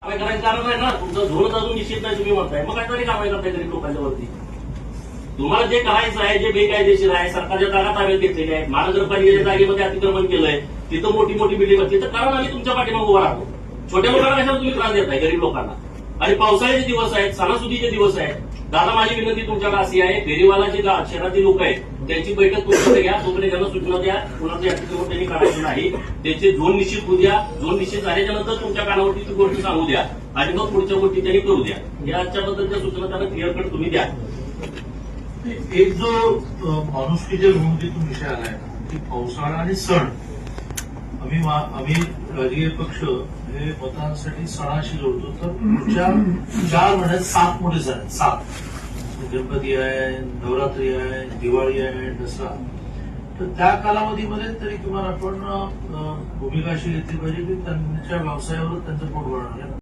काय करायचं कारण आहे ना, तुमचा झोनच अजून निश्चित नाही तुम्ही म्हणताय, मग काहीतरी कारवाई करताय गरीब लोकांच्या वरती. तुम्हाला जे करायचं आहे, जे बेकायदेशीर आहे, सरकारच्या जागा ताब्यात घेतलेल्या आहेत, महानगरपालिकेच्या जागेमध्ये अतिक्रमण केलंय, तिथं मोठी मोठी बिल्डिंग असते, तर कारण आम्ही तुमच्या पाठीमागे उभा राहतो. छोट्या लोकांना कशाला तुम्ही त्रास देताय गरीब लोकांना? आणि पावसाळ्याचे दिवस आहेत, सणासुदीचे दिवस आहेत. दादा, माझी विनंती तुमच्याकडे अशी आहे, फेरीवाला जे शहरातील लोक आहेत त्यांची बैठक तुमच्याकडे घ्या, तोपर्यंत त्यांना सूचना द्या, कुणाचं अतिक्रमण त्यांनी करायचं नाही, त्यांचे झोन निश्चित होऊ द्या. झोन निश्चित झाल्याच्या नंतर तुमच्या कानावरती ती गोष्ट सांगू द्या आणि मग पुढच्या गोष्टी त्यांनी करू द्या. या आजच्याबद्दलच्या सूचना त्यांना क्लिअर कट तुम्ही द्या. एक जो माणुसकीच्या भूमिकेतून विषय आलाय की पावसाळा आणि सण, आम्ही राजकीय पक्ष हे मतांसाठी सणाशी जोडतो. तर पुढच्या 4 महिन्यात 7 मोठे सण आहेत. 7 गणपती आहे, नवरात्री आहे, दिवाळी आहे, दसरा. तर त्या कालावधीमध्ये तरी किमान आपण भूमिका अशी घेतली पाहिजे की त्यांच्या व्यवसायावर त्यांचं पोट भरणार आहे.